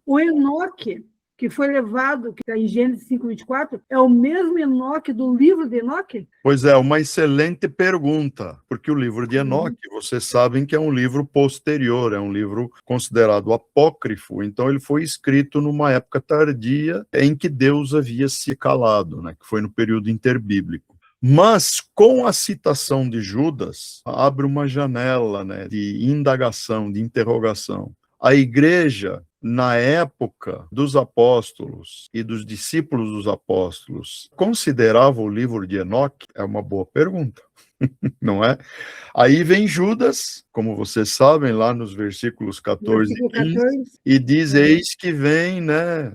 O Enoque, que foi levado, que está em Gênesis 5:24, é o mesmo Enoque do livro de Enoque? Pois é, uma excelente pergunta, porque o livro de Enoque, vocês sabem que é um livro posterior, é um livro considerado apócrifo, então ele foi escrito numa época tardia em que Deus havia se calado, né, que foi no período interbíblico. Mas, com a citação de Judas, abre uma janela, né, de indagação, de interrogação. A igreja, na época dos apóstolos e dos discípulos dos apóstolos, considerava o livro de Enoque? É uma boa pergunta, não é? Aí vem Judas, como vocês sabem, lá nos versículos 14 Versículo e 15, 14. e diz, eis que vem, né,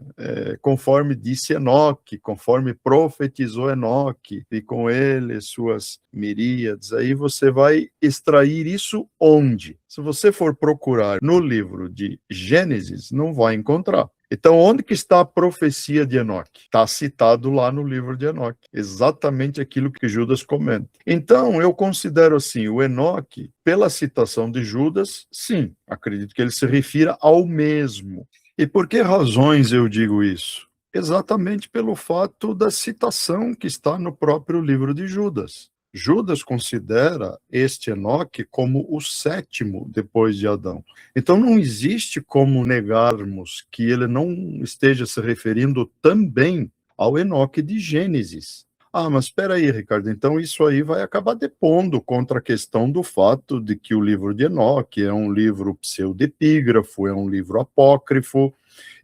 conforme disse Enoque, conforme profetizou Enoque, e com ele suas miríades. Aí você vai extrair isso onde? Se você for procurar no livro de Gênesis, não vai encontrar. Então, onde que está a profecia de Enoque? Está citado lá no livro de Enoque, exatamente aquilo que Judas comenta. Então, eu considero assim, o Enoque, pela citação de Judas, sim, acredito que ele se refira ao mesmo. E por que razões eu digo isso? Exatamente pelo fato da citação que está no próprio livro de Judas. Judas considera este Enoque como o sétimo depois de Adão. Então não existe como negarmos que ele não esteja se referindo também ao Enoque de Gênesis. Ah, mas espera aí, Ricardo, então isso aí vai acabar depondo contra a questão do fato de que o livro de Enoque é um livro pseudepígrafo, é um livro apócrifo,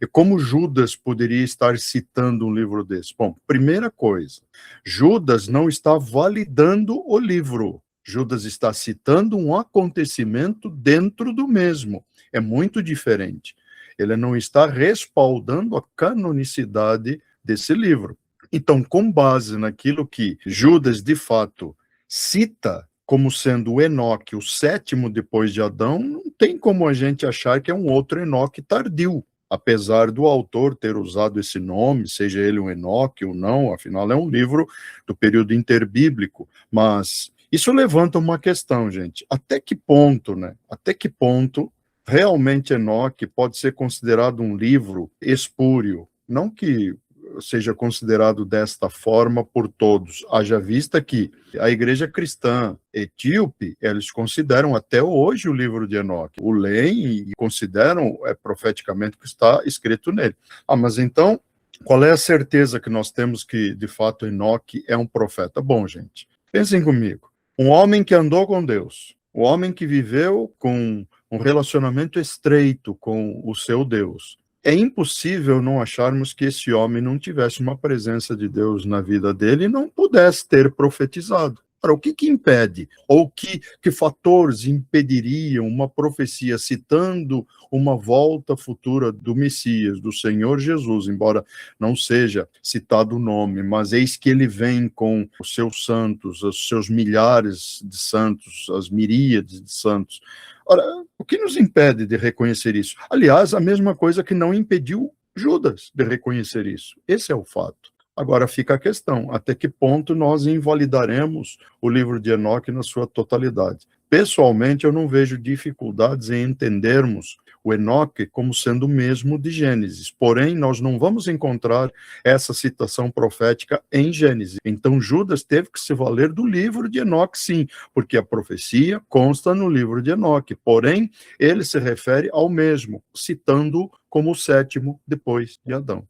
e como Judas poderia estar citando um livro desse? Bom, primeira coisa, Judas não está validando o livro, Judas está citando um acontecimento dentro do mesmo, é muito diferente. Ele não está respaldando a canonicidade desse livro. Então, com base naquilo que Judas, de fato, cita como sendo o Enoque, o sétimo depois de Adão, não tem como a gente achar que é um outro Enoque tardio, apesar do autor ter usado esse nome, seja ele um Enoque ou não, afinal é um livro do período interbíblico, mas isso levanta uma questão, gente, até que ponto, né? Até que ponto realmente Enoque pode ser considerado um livro espúrio? Não que seja considerado desta forma por todos, haja vista que a igreja cristã etíope, eles consideram até hoje o livro de Enoque, o leem e consideram profeticamente que está escrito nele. Ah, mas então, qual é a certeza que nós temos que, de fato, Enoque é um profeta? Bom, gente, pensem comigo, um homem que andou com Deus, um homem que viveu com um relacionamento estreito com o seu Deus, é impossível não acharmos que esse homem não tivesse uma presença de Deus na vida dele e não pudesse ter profetizado. Para o que impede? Ou que fatores impediriam uma profecia citando uma volta futura do Messias, do Senhor Jesus, embora não seja citado o nome, mas eis que ele vem com os seus santos, os seus milhares de santos, as miríades de santos. Ora, o que nos impede de reconhecer isso? Aliás, a mesma coisa que não impediu Judas de reconhecer isso. Esse é o fato. Agora fica a questão, até que ponto nós invalidaremos o livro de Enoque na sua totalidade? Pessoalmente, eu não vejo dificuldades em entendermos o Enoque como sendo o mesmo de Gênesis. Porém, nós não vamos encontrar essa citação profética em Gênesis. Então, Judas teve que se valer do livro de Enoque, sim, porque a profecia consta no livro de Enoque. Porém, ele se refere ao mesmo, citando como o sétimo depois de Adão.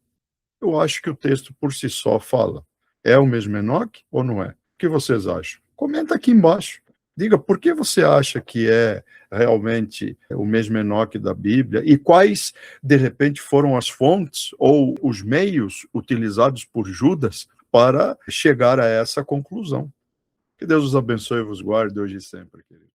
Eu acho que o texto por si só fala. É o mesmo Enoque ou não é? O que vocês acham? Comenta aqui embaixo. Diga por que você acha que é realmente o mesmo Enoque da Bíblia e quais, de repente, foram as fontes ou os meios utilizados por Judas para chegar a essa conclusão. Que Deus os abençoe e vos guarde hoje e sempre, querido.